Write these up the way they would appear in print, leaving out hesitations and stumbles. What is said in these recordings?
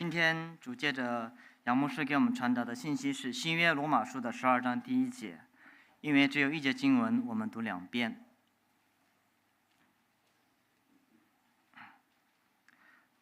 今天主借着杨牧师给我们传达的信息是新约罗马书的12章第1节，因为只有一节经文，我们读2遍。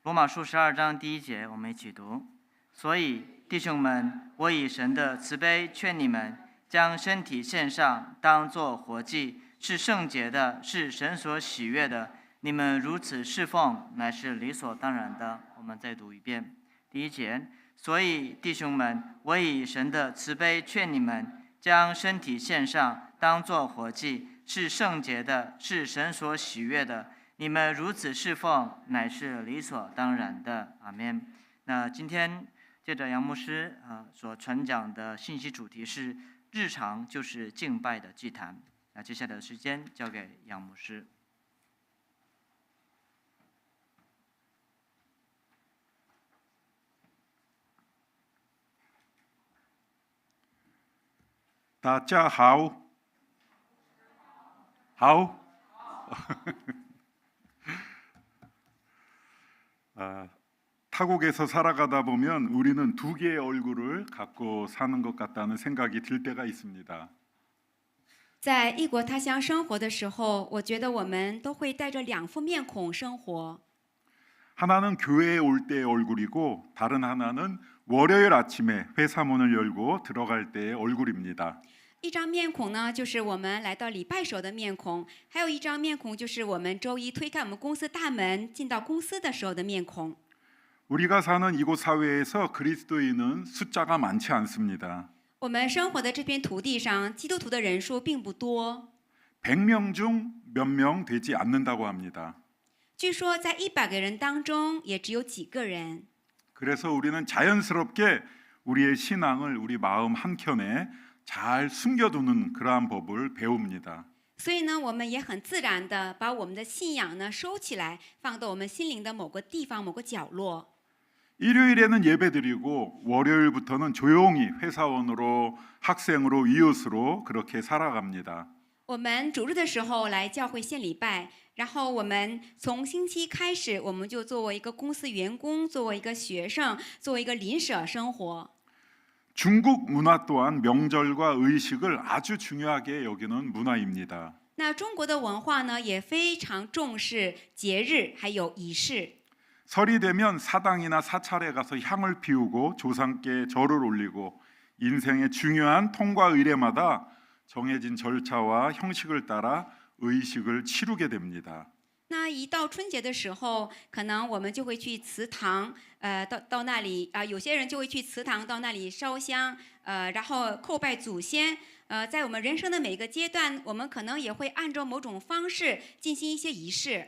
罗马书12章第1节，我们一起读。所以弟兄们，我以神的慈悲劝你们，将身体献上，当作活祭，是圣洁的，是神所喜悦的。你们如此侍奉，乃是理所当然的。我们再读一遍。第1节，所以弟兄们，我以神的慈悲劝你们，将身体献上，当作活祭，是圣洁的，是神所喜悦的。你们如此侍奉，乃是理所当然的。阿们。那今天借着杨牧师所传讲的信息主题是日常就是敬拜的祭坛。那接下来的时间交给杨牧师。大家好，好。타국에서 살아가다 보면 우리는 두 개의 얼굴을 갖고 사는 것 같다는 생각이 들 때가 있습니다. 在异国他乡生活的时候，我觉得我们都会带着2副面孔生活。 하나는 교회에 올 때의 얼굴이고 다른 하나는 월요일 아침에 회사 문을 열고 들어갈 때의 얼굴입니다. 一张面孔呢，就是我们来到礼拜时候的面孔；还有一张面孔，就是我们周一推开我们公司大门进到公司的时候的面孔。 우리가 사는 이곳 사회에서 그리스도인은 숫자가 많지 않습니다. 我们生活的这片土地上，基督徒的人数并不多。 100명 중 몇 명 되지 않는다고 합니다. 据说在100个人当中，也只有几个人。 그래서 우리는 자연스럽게 우리의 신앙을 우리 마음 한켠에 잘 숨겨두는 그러한 법을 배웁니다. 所以呢，我们也很自然的把我们的信仰呢收起来，放到我们心灵的某个地方、某个角落。 일요일에는 예배드리고 월요일부터는 조용히 회사원으로 학생으로 이웃으로 그렇게 살아갑니다. 我们主日的时候来教会献礼拜，然后我们从星期开始，我们就作为一个公司员工，作为一个学生，作为一个邻舍生活。 중국 문화 또한 명절과 의식을 아주 중요하게 여기는 문화입니다. 那中国的文化呢，也非常重视节日还有仪式。 설이 되면 사당이나 사찰에 가서 향을 피우고 조상께 절을 올리고 인생의 중요한 통과 의례마다 정해진 절차와 형식을 따라 의식을 치르게 됩니다. 那一到春节的时候，可能我们就会去祠堂，到那里有些人就会去祠堂到那里烧香，然后叩拜祖先。在我们人生的每个阶段，我们可能也会按照某种方式进行一些仪式。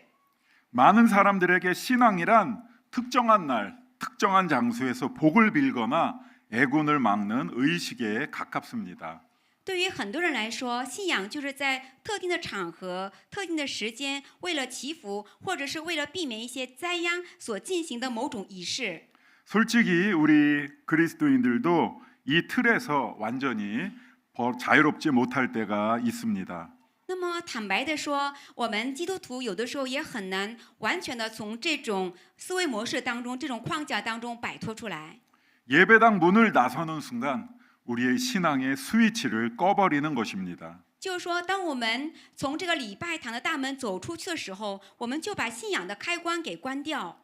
많은 사람들에게 신앙이란 특정한 날, 특정한 장소에서 복을 빌거나 애군을 막는 의식에 가깝습니다. 对于很多人来说，信仰就是在特定的场合、特定的时间，为了祈福或者是为了避免一些灾殃所进行的某种仪式。 솔직히 우리 그리스도인들도 이 틀에서 완전히 자유롭지 못할 때가 있습니다. 那么坦白的说，我们基督徒有的时候也很难完全的从这种思维模式当中、这种框架当中摆脱出来。 예배당 문을 나서는 순간 우리의 신앙의 스위치를 꺼버리는 것입니다. 就是说，当我们从这个礼拜堂的大门走出去的时候，我们就把信仰的开关给关掉。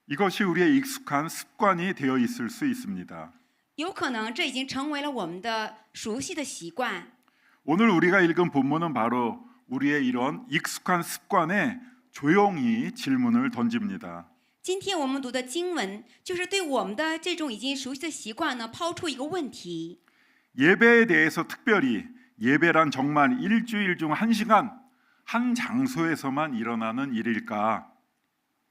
이것이 우리의 익숙한 습관이 되어 있을 수 있습니다. 有可能这已经成为了我们的熟悉的习惯。 오늘 우리가 읽은 본문은 바로 우리의 이런 익숙한 습관에 조용히 질문을 던집니다. 今天我们读的经文，就是对我们的这种已经熟悉的习惯呢，抛出一个问题。 예배에 대해서 특별히 예배란 정말 일주일 중 1시간 한 장소에서만 일어나는 일일까?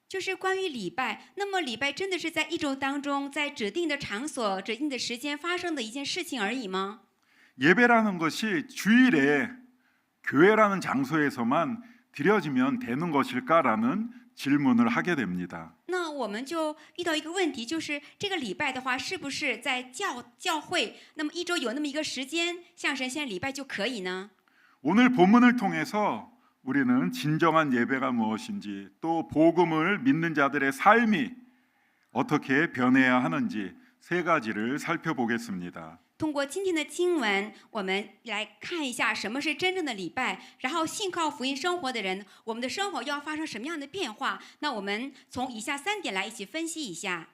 就是关于礼拜，那么礼拜真的是在一周当中，在指定的场所、指定的时间发生的一件事情而已吗？ 예배라는 것이 주일에 교회라는 장소에서만 드려지면 되는 것일까라는 질문을 하게 됩니다. 那我们就遇到一个问题，就是这个礼拜的话，是不是在教会，那么一周有那么一个时间向神献礼拜就可以呢？ 오늘 본문을 통해서 우리는 진정한 예배가 무엇인지 또 복음을 믿는 자들의 삶이 어떻게 변해야 하는지 세 가지를 살펴보겠습니다. 通过今天的经文，我们来看一下什么是真正的礼拜，然后信靠福音生活的人，我们的生活要发生什么样的变化？那我们从以下3点来一起分析一下。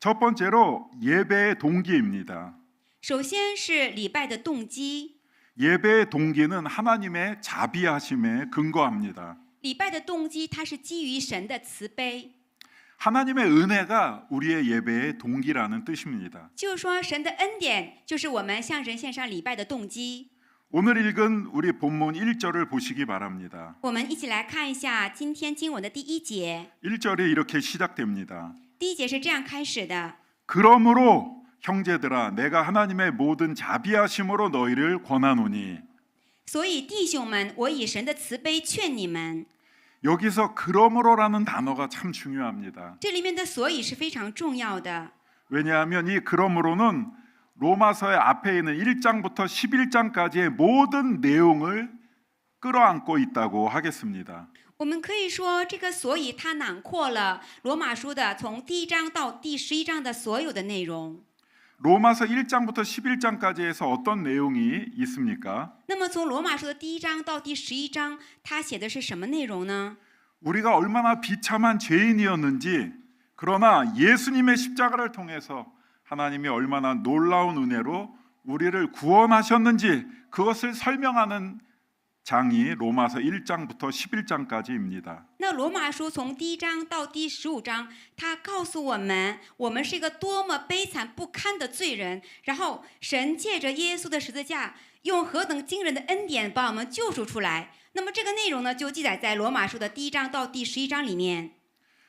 첫 번째로 예배의 동기입니다. 首先是礼拜的动机， 예배의 동기는 하나님의 자비하심에 근거합니다. 礼拜的动机它是基于神的慈悲， 하나님의 은혜가 우리의 예배의 동기라는 뜻입니다. 就是说神的恩典就是我们向神献上礼拜的动机。 오늘 읽은 우리 본문 1절을 보시기 바랍니다. 我们一起来看一下今天经文的第1节， 1절이 이렇게 시작됩니다. 第1节是这样开始的。 그러므로 형제들아 내가 하나님의 모든 자비하심으로 너희를 권하노니. 所以弟兄们，我以神的慈悲劝你们。 여기서 그러므로라는 단어가 참 중요합니다. 这里面的所以是非常重要的， 왜냐하면 이 그러므로는 로마서의 앞에 있는 1장부터 11장까지의 모든 내용을 끌어안고 있다고 하겠습니다. 我们可以说这个所以它囊括了罗马书的从第1章到第11章的所有的内容。 로마서 1장부터 11장까지에서 어떤 내용이 있습니까? 那么从罗马书的第1章到第11章，它写的是什么内容呢？ 우리가 얼마나 비참한 죄인이었는지, 그러나 예수님의 십자가를 통해서 하나님이 얼마나 놀라운 은혜로 우리를 구원하셨는지 그것을 설명하는 장이 로마서 1장부터 11장까지입니다. 那罗马书从第1章到第15章，它告诉我们，我们是一个多么悲惨不堪的罪人，然后神借着耶稣的十字架，用何等惊人的恩典把我们救赎出来。那么这个内容呢，就记载在罗马书的第1章到第11章里面。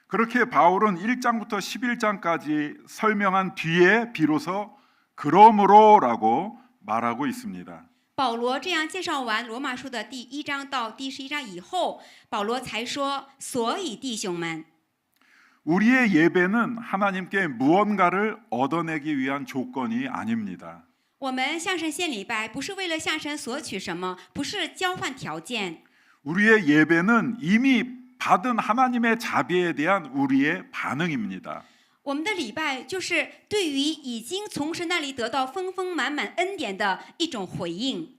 그렇게 바울은 1장부터 11장까지 설명한 뒤에 비로소 그러므로라고 말하고 있습니다. 保罗这样介绍完罗马书的第1章到第11章以后，保罗才说：“所以弟兄们， 우리의 예배는 하나님께 무언가를 얻어내기 위한 조건이 아닙니다. 我们向神献礼拜，不是为了向神索取什么，不是交换条件。 우리의 예배는 이미 받은 하나님의 자비에 대한 우리의 반응입니다. 我们的礼拜就是对于已经从神那里得到丰丰满满恩典的一种回应。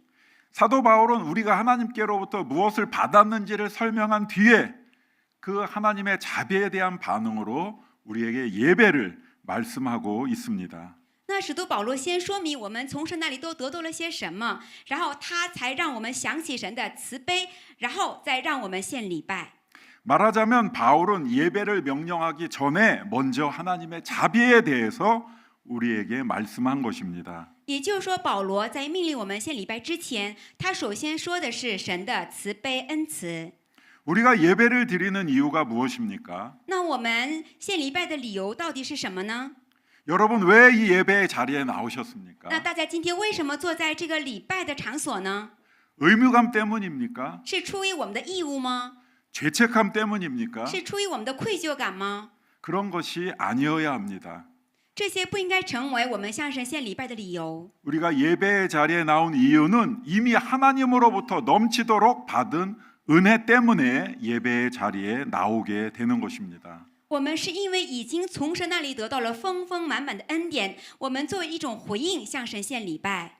사도 바울은 우리가 하나님께로부터 무엇을 받았는지를 설명한 뒤에 그 하나님의 자비에 대한 반응으로 우리에게 예배를 말씀하고 있습니다. 那使徒保罗先说明我们从神那里都得到了些什么，然后他才让我们想起神的慈悲，然后再让我们献礼拜。 말하자면 바울은 예배를 명령하기 전에 먼저 하나님의 자비에 대해서 우리에게 말씀한 것입니다. 也就是说，保罗在命令我们献礼拜之前，他首先说的是神的慈悲恩慈。 우리가 예배를 드리는 이유가 무엇입니까? 那我们献礼拜的理由到底是什么呢？ 여러분 왜 이 예배의 자리에 나오셨습니까? 那大家今天为什么坐在这个礼拜的场所呢？ 의무감 때문입니까? 是出于我们的义务吗？ 죄책감 때문입니까? 是出于我们的愧疚感吗？ 그런 것이 아니어야 합니다. 这些不应该成为我们向神献礼拜的理由。 우리가 예배의 자리에 나온 이유는 이미 하나님으로부터 넘치도록 받은 은혜 때문에 예배의 자리에 나오게 되는 것입니다. 我们是因为已经从神那里得到了丰丰满满的恩典，我们作为一种回应向神献礼拜。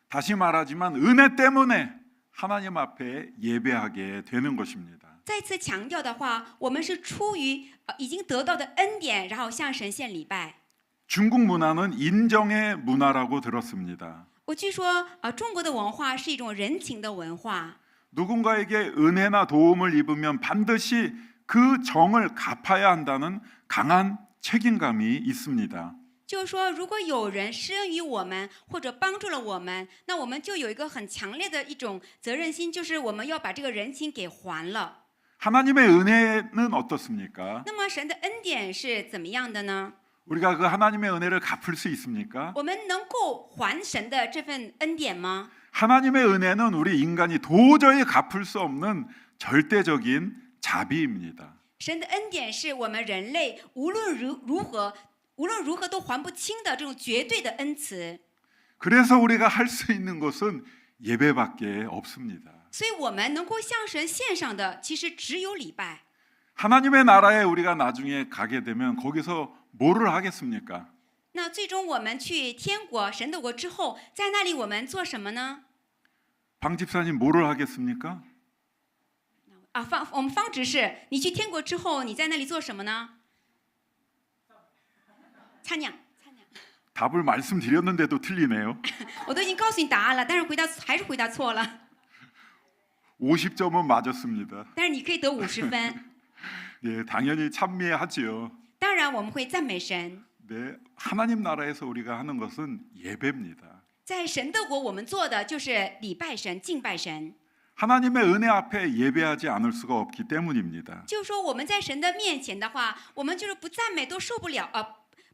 다시 말하지만 은혜 때문에 하나님 앞에 예배하게 되는 것입니다. 再次强调的话，我们是出于已经得到的恩典，然后向神献礼拜。 중국 문화는 인정의 문화라고 들었습니다. 我据说，中国的文化是一种人情的文化。 누군가에게 은혜나 도움을 입으면 반드시 그 정을 갚아야 한다는 강한 책임감이 있습니다. 就是说，如果有人施恩于我们或者帮助了我们，那我们就有一个很强烈的一种责任心，就是我们要把这个人情给还了。 하나님의 은혜는 어떻습니까? 那么神的恩典是怎么样的呢？ 우리가 그 하나님의 은혜를 갚을 수 있습니까? 我们能够还神的这份恩典吗？ 하나님의 은혜는 우리 인간이 도저히 갚을 수 없는 절대적인 자비입니다. 神的恩典是我们人类无论如何都还不清的这种绝对的恩慈。 그래서 우리가 할 수 있는 것은 예배밖에 없습니다. 所以我们能够向神献上的，其实只有礼拜。 하나님의 나라에 우리가 나중에 가게 되면 거기서 뭐를 하겠습니까? 那最终我们去天国、神的国之后，在那里我们做什么呢？ 방 집사님 뭐를 하겠습니까? 我们方执事，你去天国之后，你在那里做什么呢？찬양， 답을 말씀드렸는데도 틀리네요. 我都已经告诉你答案了，但是还是回答错了。 50점은 맞았습니다. 但是你可以得50分。 예, 당연히 찬미하지요. 当然，我们会赞美神。 네, 하나님 나라에서 우리가 하는 것은 예배입니다. 在神的国，我们做的就是礼拜神、敬拜神。 하나님의 은혜 앞에 예배하지 않을 수가 없기 때문입니다. 就是说，我们在神的面前的话，我们就是不赞美都受不了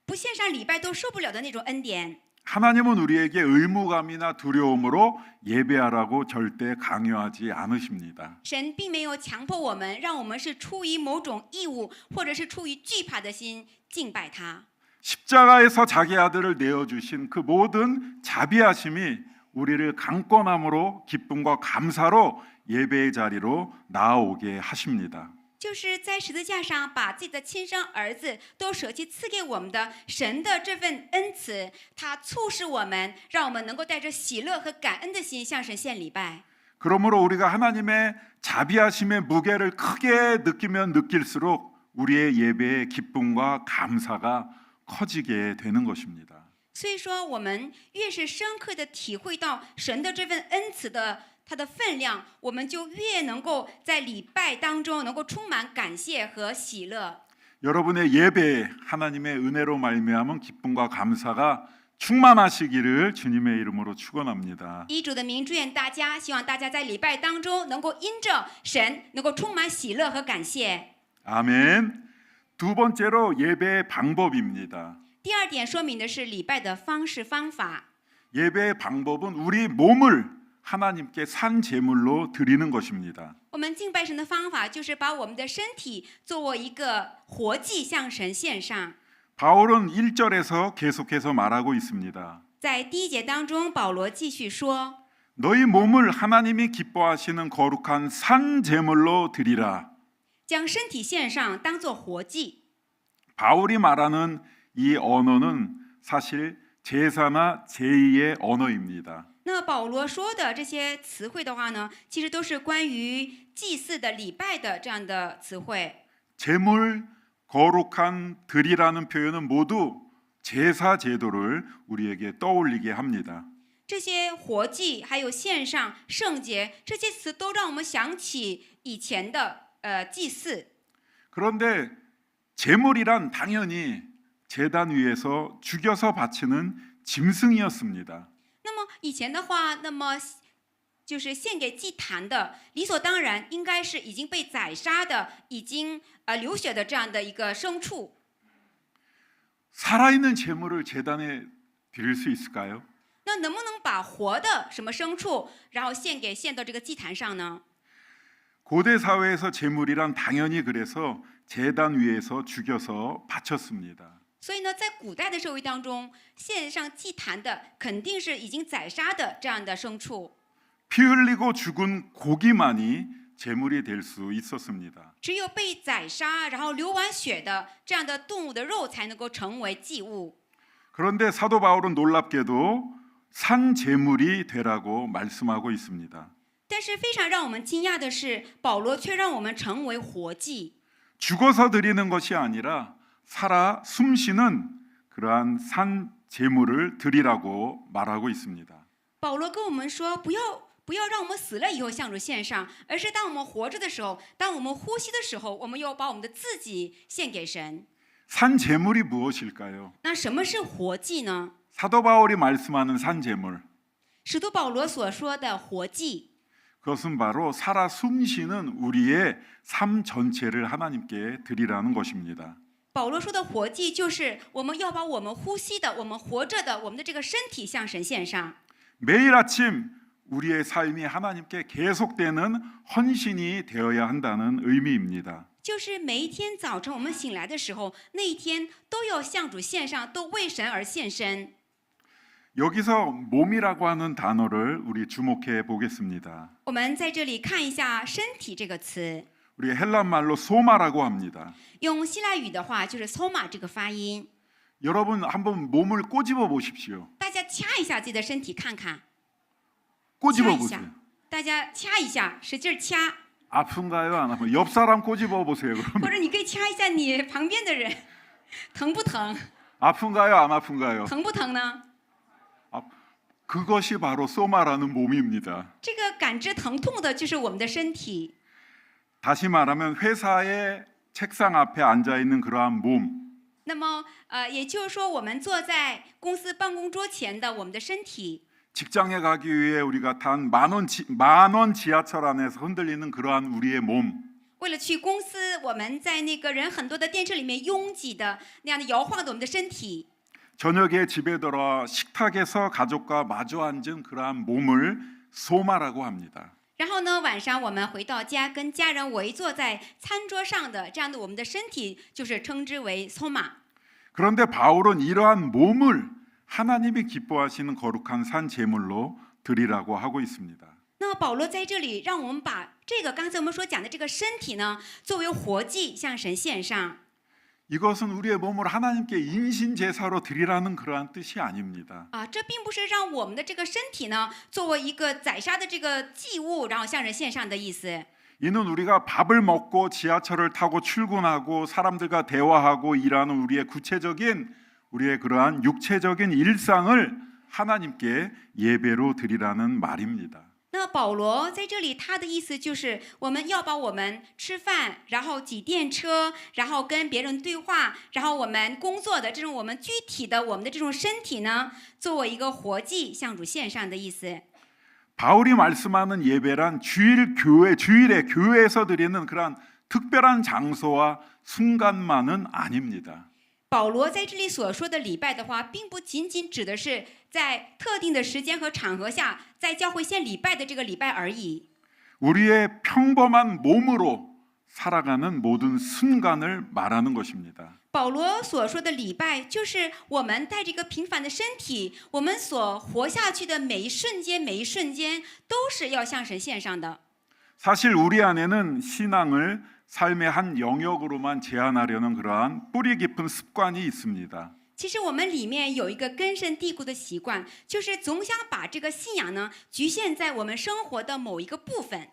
不献上礼拜都受不了的那种恩典。 하나님은 우리에게 의무감이나 두려움으로 예배하라고 절대 강요하지 않으십니다. 神并没有强迫我们，让我们是出于某种义务，或者是出于惧怕的心敬拜他。 십자가에서 자기 아들을 내어주신 그 모든 자비하심이 우리를 강권함으로 기쁨과 감사로 예배의 자리로 나아오게 하십니다. 就是在十字架上把自己的亲生儿子都舍弃赐给我们的神的这份恩慈，他促使我们，让我们能够带着喜乐和感恩的心向神献礼拜。 그러므로 우리가 하나님의 자비하심의 무게를 크게 느끼면 느낄수록 우리의 예배의 기쁨과 감사가 커지게 되는 것입니다. 所以说，我们越是深刻的体会到神的这份恩慈的它的分量，我们就越能够在礼拜当中能够充满感谢和喜乐。 여러분의 예배에 하나님의 은혜로 말미암은 기쁨과 감사가 충만하시기를 주님의 이름으로 축원합니다. 以主的名祝愿大家，希望大家在礼拜当中能够因着神能够充满喜乐和感谢。 아멘. 두 번째로 예배의 방법입니다. 第二点说明的是礼拜的方式方法。 예배의 방법은 우리 몸을 하나님께 산 제물로 드리는 것입니다. 我们敬拜神的方法就是把我们的身体作为一个活祭向神献上。 바울은 1절에서 계속해서 말하고 있습니다. 在第一节当中，保罗继续说： 너희 몸을 하나님이 기뻐하시는 거룩한 산 제물로 드리라. 将身体献上，当作活祭。 바울이 말하는 이 언어는 사실 제사나 제의의 언어입니다. 那保罗说的这些词汇的话呢，其实都是关于祭祀的、礼拜的这样的词汇。 제물, 거룩한 드리라는 표현은 모두 제사 제도를 우리에게 떠올리게 합니다. 这些活祭还有献上、圣洁这些词，都让我们想起以前的祭祀。 그런데 제물이란 당연히 제단 위에서 죽여서 바치는 짐승이었습니다. 那么以前的话，那么就是献给祭坛的，理所当然应该是已经被宰杀的、已经流血的这样的一个牲畜。 살아있는 제물을 제단에 드릴 수 있을까요? 那能不能把活的什么牲畜，然后献到这个祭坛上呢？ 고대 사회에서 제물이란 당연히 그래서 제단 위에서 죽여서 바쳤습니다. 所以呢，在古代的社会当中，献上祭坛的肯定是已经宰杀的这样的牲畜。 피 흘리고 죽은 고기만이 제물이 될 수 있었습니다. 只有被宰杀，然后流完血的这样的动物的肉才能够成为祭物。 그런데 사도 바울은 놀랍게도 산 제물이 되라고 말씀하고 있습니다. 但是非常让我们惊讶的是，保罗却让我们成为活祭。 죽어서 드리는 것이 아니라 살아 숨쉬는 그러한 산 제물을 드리라고 말하고 있습니다. 保罗跟我们说，不要让我们死了以后向主献上，而是当我们活着的时候，当我们呼吸的时候，我们要把我们的自己献给神。 산 제물이 무엇일까요? 那什么是活祭呢？ 사도 바울이 말씀하는 산 제물, 使徒保罗所说的活祭， 그것은 바로 살아 숨쉬는 우리의 삶 전체를 하나님께 드리라는 것입니다. 保罗说的活祭就是我们要把我们呼吸的、我们活着的、我们的这个身体向神献上。 매일 아침 우리의 삶이 하나님께 계속되는 헌신이 되어야 한다는 의미입니다. 就是每一天早晨我们醒来的时候，那一天都要向主献上，都为神而献身。 여기서 몸이라고 하는 단어를 우리 주목해 보겠습니다. 我们在这里看一下“身体”这个词。 우리 헬란 말로 소마라고 합니다. 用希腊语的话就是 soma 这个发音。 여러분 한번 몸을 꼬집어 보십시오. 大家掐一下自己的身体看看， 꼬집어 掐一 보세요. 下，大家掐一下，使劲掐， 아픈가요? 안 아파요? 옆 사람 꼬집어 보세요. 或 그러면 者你可以掐一下你旁边的人，疼不疼？ 아픈가요? 안 아픈가요? 疼不疼呢？ 그것이 바로 소마라는 몸입니다. 这个感知疼痛的就是我们的身体。 다시 말하면 회사의 책상 앞에 앉아 있는 그러한 몸, 那么，也就是说，我们坐在公司办公桌前的我们的身体， 직장에 가기 위해 우리가 탄 만원 지하철 안에서 흔들리는 그러한 우리의 몸, 为了去公司，我们在那个人很多的电车里面拥挤的那样的摇晃的我们的身体。 저녁에 집에 돌아와 식탁에서 가족과 마주 앉은 그러한 몸을 소마라고 합니다. 然后呢，晚上我们回到家，跟家人围坐在餐桌上的这样的我们的身体，就是称之为 soma。 그런데 바울은 이러한 몸을 하나님이 기뻐하시는 거룩한 산 제물로 드리라고 하고 있습니다. 那保罗在这里让我们把这个刚才我们所讲的这个身体呢，作为活祭向神献上。 이것은 우리의 몸을 하나님께 인신 제사로 드리라는 그러한 뜻이 아닙니다. 这并不是让我们的这个身体呢，作为一个宰杀的这个祭物，然后向人献上的意思。 이는 우리가 밥을 먹고 지하철을 타고 출근하고 사람들과 대화하고 일하는 우리의 구체적인 우리의 그러한 육체적인 일상을 하나님께 예배로 드리라는 말입니다. 那保罗在这里，他的意思就是我们要把我们吃饭，然后挤电车，然后跟别人对话，然后我们工作的这种我们具体的我们的这种身体呢，作为一个活祭向主献上的意思。 바울이 말씀하는 예배란 주일에 교회에서 드리는 그런 특별한 장소와 순간만은 아닙니다. 保罗在这里所说的礼拜的话，并不仅仅指的是在特定的时间和场合下，在教会献礼拜的这个礼拜而已。 우리의 평범한 몸으로 살아가는 모든 순간을 말하는 것입니다. 保罗所说的礼拜，就是我们带着一个平凡的身体，我们所活下去的每一瞬间，每一瞬间都是要向神献上的。 사실 우리 안에는 신앙을 삶의 한 영역으로만 제한하려는 그러한 뿌리 깊은 습관이 있습니다. 其实我们里面有一个根深蒂固的习惯，就是总想把这个信仰呢局限在我们生活的某一个部分。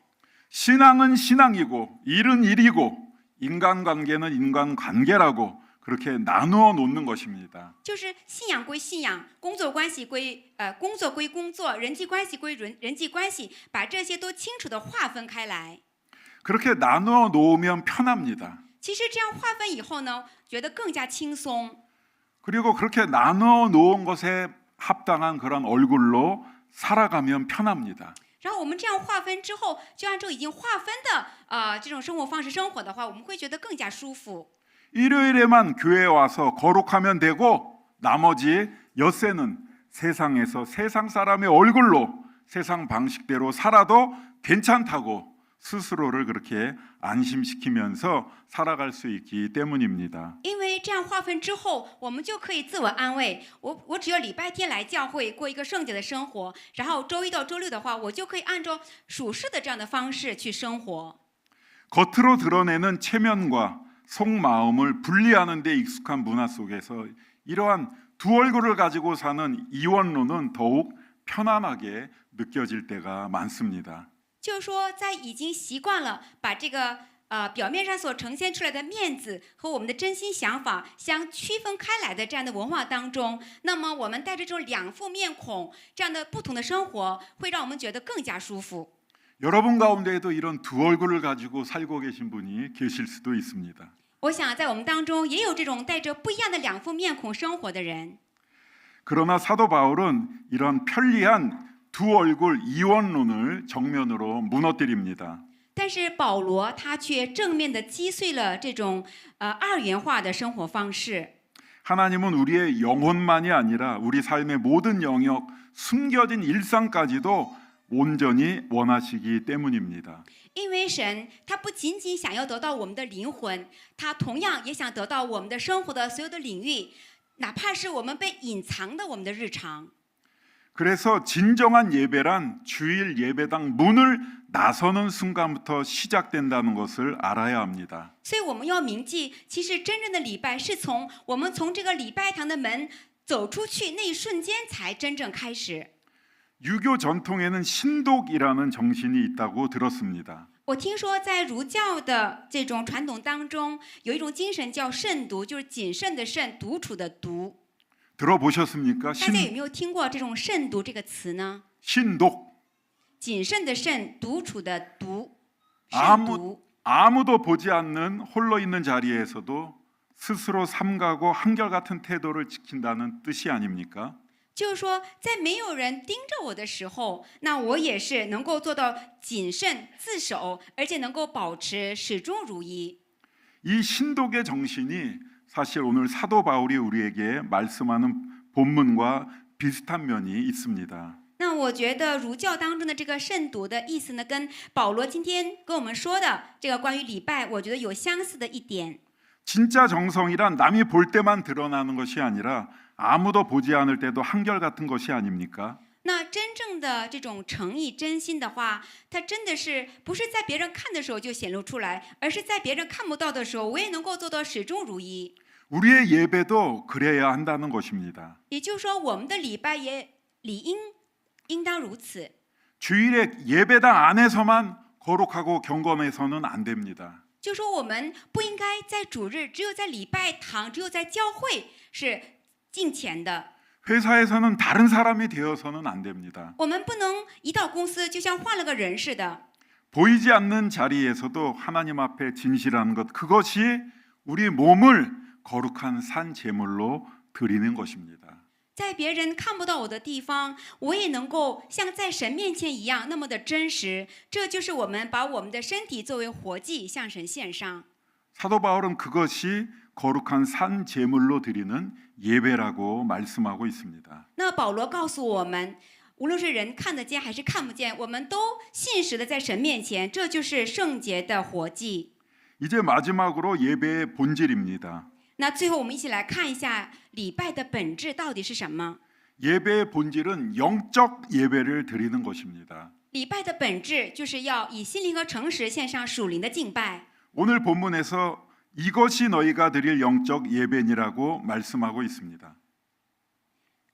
신앙은 신앙이고 일은 일이고 인간관계는 인간관계라고 그렇게 나누어 놓는 것입니다. 就是信仰归信仰，工作关系归工作归工作，人际关系归人际关系，把这些都清楚的划分开来。 그렇게 나누어 놓으면 편합니다. 其实这样划分以后呢，觉得更加轻松。 그리고 그렇게 나누어 놓은 것에 합당한 그런 얼굴로 살아가면 편합니다. 然后我们这样划分之后，就按照已经划分的这种生活方式生活的话，我们会觉得更加舒服。 일요일에만 교회에 와서 거룩하면 되고 나머지 엿새는 세상에서 세상 사람의 얼굴로 세상 방식대로 살아도 괜찮다고 스스로를 그렇게 안심시키면서 살아갈 수 있기 때문입니다. 因为这样划分之后，我们就可以自我安慰，我只要礼拜天来教会过一个圣洁的生活，然后周一到周六的话，我就可以按照属世的这样的方式去生活。 겉으로 드러내는 체면과 속마음을 분리하는 데 익숙한 문화 속에서 이러한 두 얼굴을 가지고 사는 이원론은 더욱 편안하게 느껴질 때가 많습니다. 就是说，在已经习惯了把这个表面上所呈现出来的面子和我们的真心想法相区分开来的这样的文化当中，那么我们带着这种两副面孔这样的不同的生活，会让我们觉得更加舒服。 여러분 가운데에도 이런 두 얼굴을 가지고 살고 계신 분이 계실 수도 있습니다. 我想在我们当中也有这种带着不一样的两副面孔生活的人。 그러나 사도 바울은 이런 편리한 두 얼굴 이원론을 정면으로 무너뜨립니다. 但是保罗他却正面的击碎了这种二元化的生活方式。 하나님은 우리의 영혼만이 아니라 우리 삶의 모든 영역, 숨겨진 일상까지도 온전히 원하시기 때문입니다. 因为神他不仅仅想要得到我们的灵魂，他同样也想得到我们的生活的所有的领域，哪怕是我们被隐藏的我们的日常。 그래서 진정한 예배란 주일 예배당 문을 나서는 순간부터 시작된다는 것을 알아야 합니다. 所以我们要铭记，其实真正的礼拜是从我们从这个礼拜堂的门走出去那一瞬间才真正开始。 유교 전통에는 신독이라는 정신이 있다고 들었습니다. 我听说在儒教的这种传统当中，有一种精神叫慎独，就是谨慎的慎，独处的独。 들어보셨습니까? 大家有没有听过这种慎独这个词呢？ 신독. 谨慎的慎，独处的独，慎 아무도 보지 않는 홀로 있는 자리에서도 스스로 삼가고 한결같은 태도를 지킨다는 뜻이 아닙니까? 就是说，在没有人盯着我的时候，那我也是能够做到谨慎自守，而且能够保持始终如一。 이 신독의 정신이 사실 오늘 사도 바울이 우리에게 말씀하는 본문과 비슷한 면이 있습니다. 那我觉得儒教当中的这个慎独的意思呢，跟保罗今天跟我们说的这个关于礼拜，我觉得有相似的一点。 진짜 정성이란 남이 볼 때만 드러나는 것이 아니라 아무도 보지 않을 때도 한결같은 것이 아닙니까? 那真正的这种诚意、真心的话，它真的是不是在别人看的时候就显露出来，而是在别人看不到的时候，我也能够做到始终如一。 우리의 예배도 그래야 한다는 것입니다. 也就是说，我们的礼拜也应当如此。 주일에 예배당 안에서만 거룩하고 경건해서는 안 됩니다. 就说我们不应该在主日，只有在礼拜堂，只有在教会是敬虔的。 회사에서는 다른 사람이 되어서는 안 됩니다. 我们不能一到公司就像换了个人似的。 보이지 않는 자리에서도 하나님 앞에 진실한 것, 그것이 우리 몸을 거룩한 산 제물로 드리는 것입니다. 在别人看不到我的地方，我也能够像在神面前一样那么的真实。这就是我们把我们的身体作为活祭向神献上。 사도 바울은 그것이 거룩한 산 제물로 드리는 예배라고 말씀하고 있습니다. 那保罗告诉我们，无论是人看得见还是看不见，我们都信实的在神面前，这就是圣洁的活祭。 이제 마지막으로 예배의 본질입니다. 那最后我们一起来看一下礼拜的本质到底是什么？ 예배의 본질은 영적 예배를 드리는 것입니다. 礼拜的本质就是要以心灵和诚实献上属灵的敬拜。 오늘 본문에서 이것이 너희가 드릴 영적 예배니라고 말씀하고 있습니다.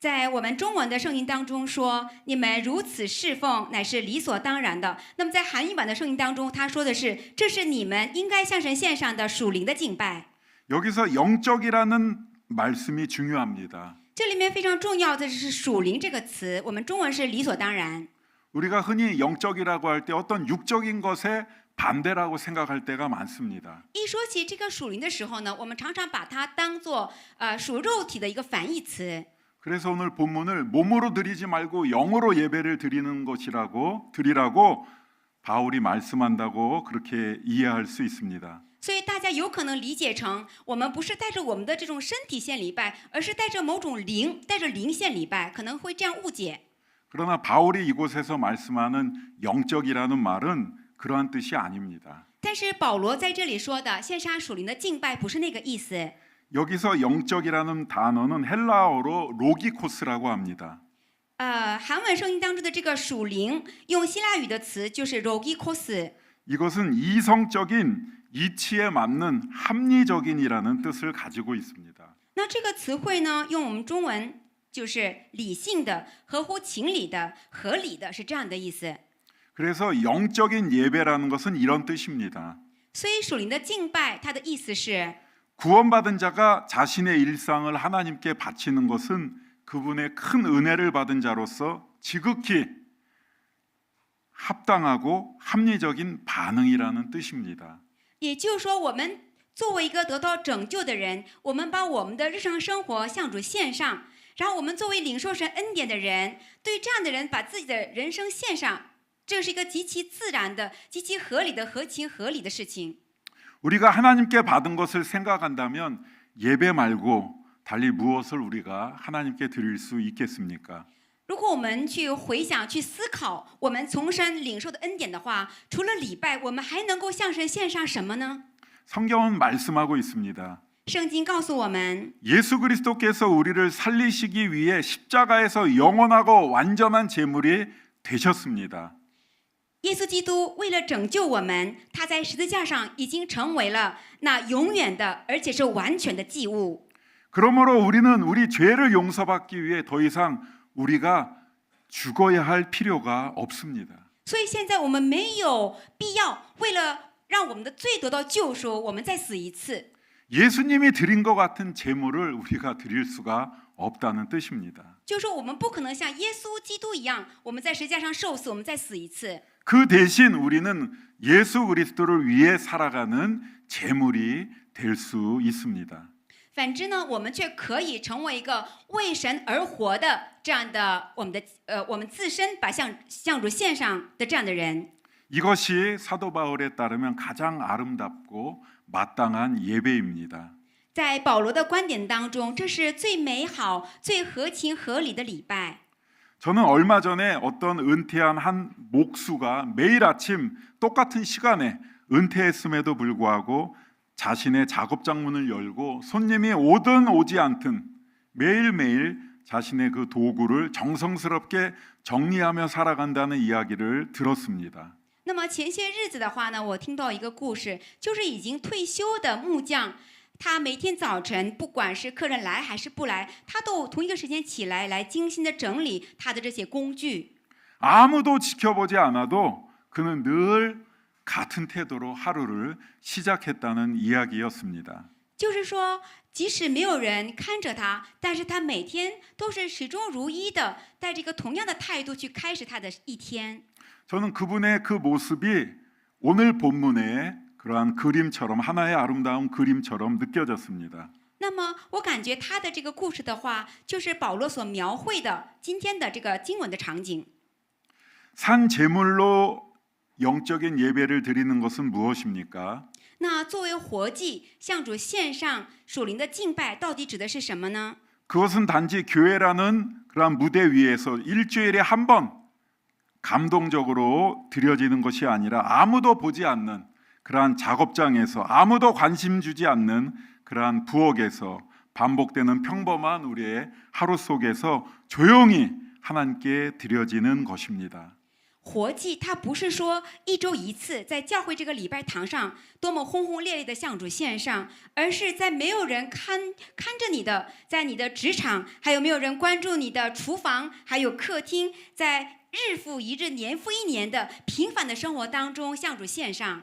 在我们中文的圣经当中说，你们如此侍奉乃是理所当然的。那么在韩语版的圣经当中，他说的是，这是你们应该向神献上的属灵的敬拜。 여기서 영적이라는 말씀이 중요합니다. 这里面非常重要的是属灵这个词，我们中文是理所当然。 우리가 흔히 영적이라고 할 때 어떤 육적인 것에 반대라고 생각할 때가 많습니다. 一说起这个属灵的时候呢，我们常常把它当作属肉体的一个反义词。 그래서 오늘 본문을 몸으로 드리지 말고 영으로 예배를 드리라고 바울이 말씀한다고 그렇게 이해할 수 있습니다. 所以大家有可能理解成，我们不是带着我们的这种身体献礼拜，而是带着某种灵，带着灵献礼拜，可能会这样误解。 그러나 바울이 이곳에서 말씀하는 영적이라는 말은 그러한 뜻이 아닙니다. 但是保罗在这里说的献上属灵的敬拜不是那个意思。 여기서 영적이라는 단어는 헬라어로 로기코스라고 합니다. 韩文圣经当中的这个属灵，用希腊语的词就是 logikos。 이것은 이성적인 이치에 맞는 합리적인이라는 뜻을 가지고 있습니다. 那这个词汇呢，用我们中文就是理性的、合乎情理的、合理的，是这样的意思。 그래서 영적인 예배라는 것은 이런 뜻입니다. 所以属灵的敬拜，它的意思是， 구원받은 자가 자신의 일상을 하나님께 바치는 것은 그분의 큰 은혜를 받은 자로서 지극히 합당하고 합리적인 반응이라는 뜻입니다. 也就是说，我们作为一个得到拯救的人，我们把我们的日常生活向主献上，然后我们作为领受神恩典的人，对这样的人把自己的人生献上，这是一个极其自然的、极其合理的、合情合理的事情。 우리가 하나님께 받은 것을 생각한다면 예배 말고 달리 무엇을 우리가 하나님께 드릴 수 있겠습니까? 如果我们去回想、去思考我们从神领受的恩典的话，除了礼拜，我们还能够向神献上什么呢？ 성경은 말씀하고 있습니다. 圣经告诉我们， 예수 그리스도께서 우리를 살리시기 위해 십자가에서 영원하고 완전한 제물이 되셨습니다. 耶稣基督为了拯救我们，他在十字架上已经成为了那永远的，而且是完全的祭物。 그러므로 우리는 우리 죄를 용서받기 위해 더 이상 우리가 죽어야 할 필요가 없습니다. 所以现在我们没有必要为了让我们的罪得到救赎，我们再死一次。 예수님이 드린 것 같은 제물을 우리가 드릴 수가 없다는 뜻입니다. 就是说，我们不可能像耶稣基督一样，我们在十字架上受死，我们再死一次。 그 대신 우리는 예수 그리스도를 위해 살아가는 제물이 될 수 있습니다. 反之呢，我们却可以成为一个为神而活的这样的我们自身把向主献上的这样的人。 이것이 사도 바울에 따르면 가장 아름답고 마땅한 예배입니다. 在保罗的观点当中，这是最美好、最合情合理的礼拜。 저는 얼마 전에 어떤 은퇴한 한 목수가 매일 아침 똑같은 시간에 은퇴했음에도 불구하고 자신의 작업장 문을 열고 손님이 오든 오지 않든 매일매일 자신의 그 도구를 정성스럽게 정리하며 살아간다는 이야기를 들었습니다. 那么前些日子的话呢，我听到一个故事，就是已经退休的木匠，他每天早晨不管是客人来还是不来，他都同一个时间起来，来精心的整理他的这些工具。 아무도 지켜보지 않아도 그는 늘 같은 태도로 하루를 시작했다는 이야기였습니다. 就是说，即使没有人看着他，但是他每天都是始终如一的，带着一个同样的态度去开始他的一天。 저는 그분의 그 모습이 오늘 본문의 그러한 그림처럼 하나의 아름다운 그림처럼 느껴졌습니다. 那么，我感觉他的这个故事的话，就是保罗所描绘的今天的这个经文的场景。 산 제물로 영적인 예배를 드리는 것은 무엇입니까? 那作为活祭，向主献上属灵的敬拜，到底指的是什么呢？ 그것은 단지 교회라는 그러한 무대 위에서 일주일에 한 번 감동적으로 드려지는 것이 아니라 아무도 보지 않는 그러한 작업장에서 아무도 관심 주지 않는 그러한 부엌에서 반복되는 평범한 우리의 하루 속에서 조용히 하나님께 드려지는 것입니다. 活祭，它不是说一周一次在教会这个礼拜堂上多么轰轰烈烈的向主献上，而是在没有人看着你的，在你的职场，还有没有人关注你的厨房，还有客厅，在日复一日、年复一年的平凡的生活当中向主献上。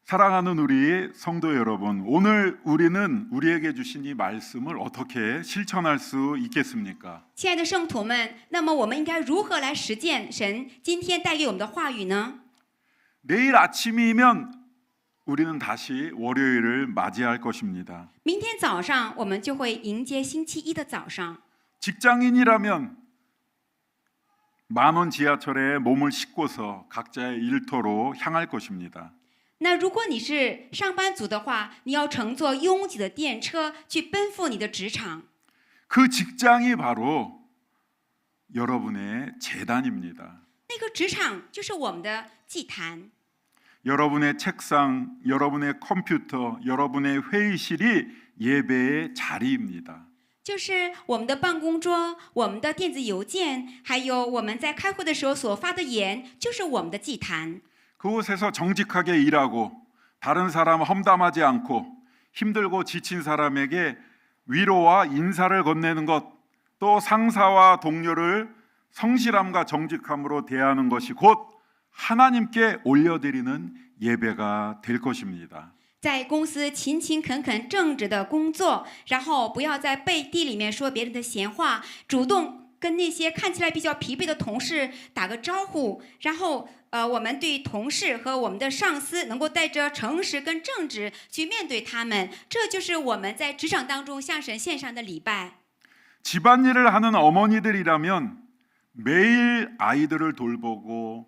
사랑하는 우리 성도 여러분, 오늘 우리는 우리에게 주신 이 말씀을 어떻게 실천할 수 있겠습니까? 亲爱的圣徒们，那么我们应该如何来实践神今天带给我们的话语呢？ 내일 아침이면 우리는 다시 월요일을 맞이할 것입니다. 明天早上我们就会迎接星期一的早上。 직장인이라면 만원 지하철에 몸을 싣고서 각자의 일터로 향할 것입니다. 那如果你是上班族的话，你要乘坐拥挤的电车去奔赴你的职场。 그 직장이 바로 여러분의 재단입니다. 那个职场就是我们的祭坛。 여러분의 책상, 여러분의 컴퓨터, 여러분의 회의실이 예배의 자리입니다. 就是我们的办公桌、我们的电子邮件，还有我们在开会的时候所发的言，就是我们的祭坛。 그곳에서 정직하게 일하고 다른 사람 험담하지 않고 힘들고 지친 사람에게 위로와 인사를 건네는 것, 또 상사와 동료를 성실함과 정직함으로 대하는 것이 곧 하나님께 올려드리는 예배가 될 것입니다. 在公司勤勤恳恳、正直的工作，然后不要在背地里面说别人的闲话，主动跟那些看起来比较疲惫的同事打个招呼，然后我们对同事和我们的上司能够带着诚实跟正直去面对他们，这就是我们在职场当中向神献上的礼拜。 집안일을 하는 어머니들이라면 매일 아이들을 돌보고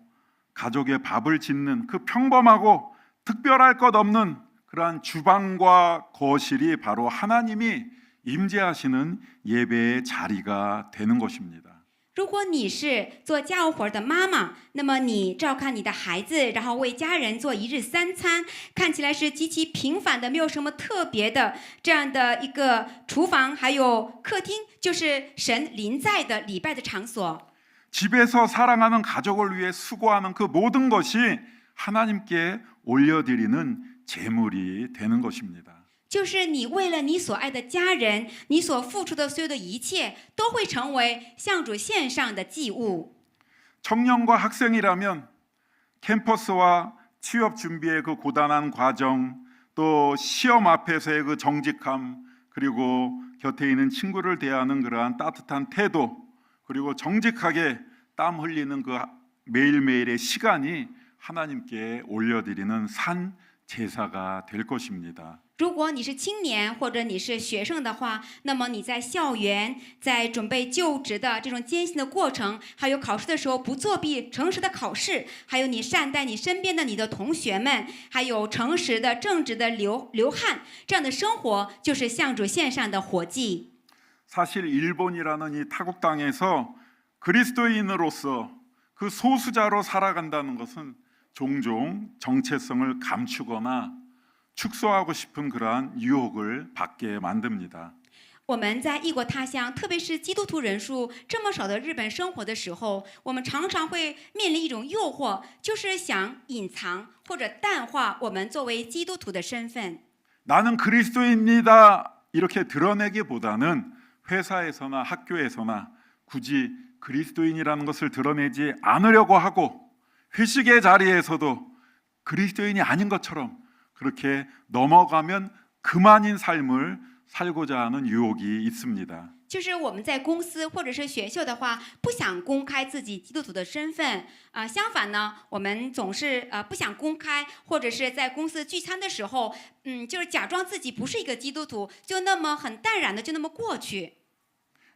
가족의 밥을 짓는 그 평범하고 특별할 것 없는 그러한 주방과 거실이 바로 하나님이 임재하시는 예배의 자리가 되는 것입니다. 如果你是做家务活的妈妈，那么你照看你的孩子，然后为家人做一日三餐，看起来是极其平凡的，没有什么特别的这样的一个厨房，还有客厅，就是神临在的礼拜的场所。 집에서 사랑하는 가족을 위해 수고하는 그 모든 것이 하나님께 올려드리는 제물이 되는 것입니다. 就是你为了你所爱的家人，你所付出的所有的一切，都会成为向主献上的祭物。 청년과 학생이라면 캠퍼스와 취업 준비의 그 고단한 과정, 또 시험 앞에서의 그 정직함, 그리고 곁에 있는 친구를 대하는 그러한 따뜻한 태도, 그리고 정직하게 땀 흘리는 그 매일매일의 시간이 하나님께 올려드리는 산 제사가 될 것입니다. 如果你是青年或者你是学生的话，那么你在校园，在准备就职的这种艰辛的过程，还有考试的时候不作弊、诚实的考试，还有你善待你身边的你的同学们，还有诚实的、正直的流汗，这样的生活就是向主献上的火祭。 사실 일본이라는 이 타국 땅에서 그리스도인으로서 그 소수자로 살아간다는 것은 종종 정체성을 감추거나 축소하고 싶은 그러한 유혹을 받게 만듭니다. 我们在异国他乡，特别是基督徒人数这么少的日本生活的时候，我们常常会面临一种诱惑，就是想隐藏或者淡化我们作为基督徒的身份。 나는 그리스도인이다 이렇게 드러내기보다는 회사에서나 학교에서나 굳이 그리스도인이라는 것을 드러내지 않으려고 하고 회식의 자리에서도 그리스도인이 아닌 것처럼 그렇게 넘어가면 그만인 삶을 살고자 하는 유혹이 있습니다. 就是我们在公司或者是学校的话，不想公开自己基督徒的身份相反呢，我们总是不想公开，或者是在公司聚餐的时候，就是假装自己不是一个基督徒，就那么很淡然的就那么过去。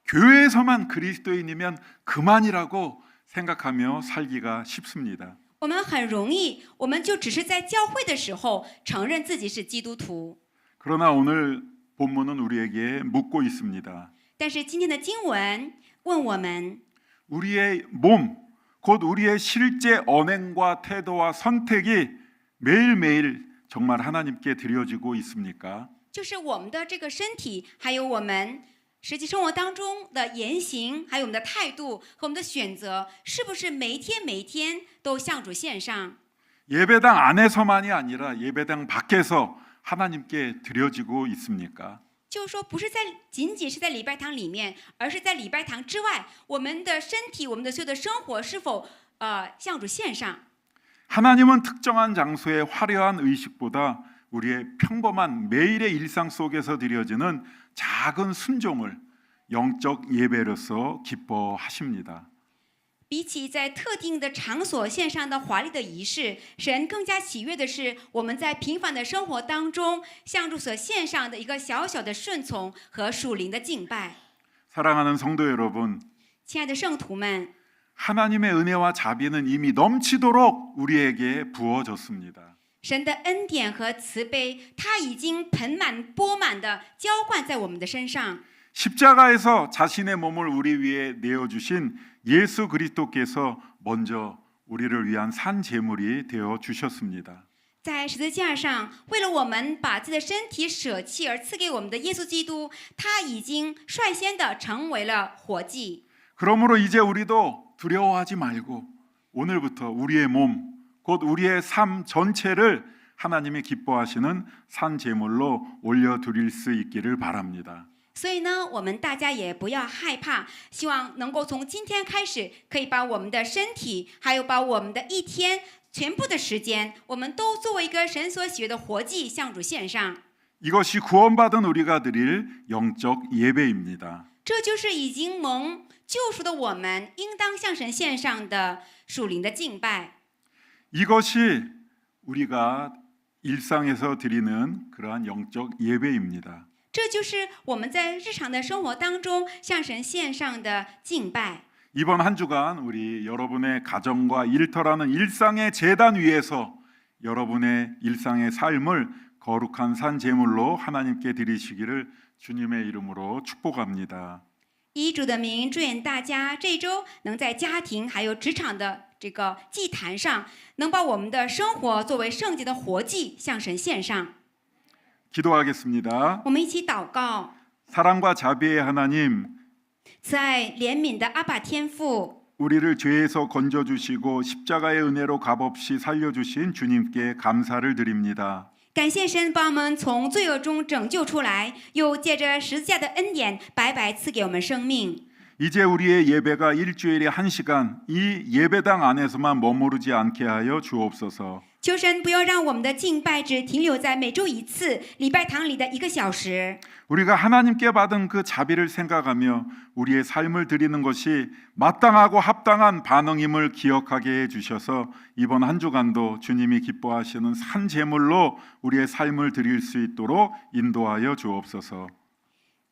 교회에서만 그리스도인이면 그만이라고 생각하며 살기가 쉽습니다. 我们很容易，我们就只是在教会的时候承认自己是基督徒。 그러나 오늘 본문은 우리에게 묻고 있습니다. 但是今天的经文问我们， 우리의 몸, 곧 우리의 실제 언행과 태도와 선택이 매일매일 정말 하나님께 드려지고 있습니까? 就是我们的这个身体，还有我们实际生活当中的言行，还有我们的态度和我们的选择，是不是每一天都向主献上？ 예배당 안에서만이 아니라 예배당 밖에서 하나님께 드려지고 있습니까? 就是说，不是仅仅是在礼拜堂里面，而是在礼拜堂之外，我们的身体、我们的所有的生活，是否向主献上？ 하나님은 특정한 장소의 화려한 의식보다 우리의 평범한 매일의 일상 속에서 드려지는 작은 순종을 영적 예배로서 기뻐하십니다. 比起在特定的场所献上的华丽的仪式，神更加喜悦的是我们在平凡的生活当中向主所献上的一个小小的顺从和属灵的敬拜。 사랑하는 성도 여러분, 亲爱的圣徒们， 하나님의 은혜와 자비는 이미 넘치도록 우리에게 부어졌습니다. 神的恩典和慈悲，他已经盆满钵满的浇灌在我们的身上。 십자가에서 자신의 몸을 우리 위해 내어주신 예수 그리스도께서 먼저 우리를 위한 산 제물이 되어 주셨습니다. 在十字架上，为了我们把自己的身体舍弃而赐给我们的耶稣基督，他已经率先的成为了活祭。 그러므로 이제 우리도 두려워하지 말고 오늘부터 우리의 몸, 곧 우리의 삶 전체를 하나님이 기뻐하시는 산 제물로 올려드릴 수 있기를 바랍니다. 所以呢，我们大家也不要害怕，希望能够从今天开始，可以把我们的身体，还有把我们的一天全部的时间，我们都作为一个神所喜悦的活祭向主献上。 이것이 구원받은 우리가 드릴 영적 예배입니다. 这就是已经蒙救赎的我们应当向神献上的属灵的敬拜。 이것이 우리가 일상에서 드리는 그러한 영적 예배입니다. 这就是我们在日常的生活当中向神献上的敬拜。 이번 한 주간 우리 여러분의 가정과 일터라는 일상의 제단 위에서 여러분의 일상의 삶을 거룩한 산 제물로 하나님께 드리시기를 주님의 이름으로 축복합니다. 以主的名，祝愿大家这周能在家庭还有职场的这个祭坛上，能把我们的生活作为圣洁的活祭向神献上。 기도하겠습니다. 我们一起祷告。 사랑과 자비의 하나님, 慈爱怜悯的阿爸天父， 우리를 죄에서 건져주시고 십자가의 은혜로 값없이 살려주신 주님께 감사를 드립니다. 感谢神把我们从罪恶中拯救出来，又借着十字架的恩典白白赐给我们生命。 이제 우리의 예배가 일주일에 1시간 이 예배당 안에서만 머무르지 않게 하여 주옵소서. 求神不要让我们的敬拜只停留在每周一次礼拜堂里的1个小时。 우리가 하나님께 받은 그 자비를 생각하며 우리의 삶을 드리는 것이 마땅하고 합당한 반응임을 기억하게 해 주셔서 이번 한 주간도 주님이 기뻐하시는 산 제물로 우리의 삶을 드릴 수 있도록 인도하여 주옵소서.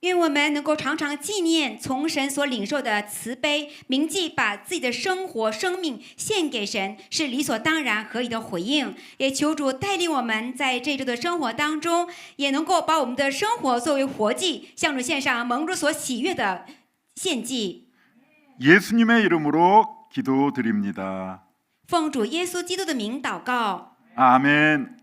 愿我们能够常常纪念从神所领受的慈悲，铭记把自己的生活、生命献给神是理所当然合宜的回应。也求主带领我们在这周的生活当中，也能够把我们的生活作为活祭，向主献上蒙主所喜悦的献祭。 예수님의 이름으로 기도드립니다. 奉主耶稣基督的名祷告， 아멘.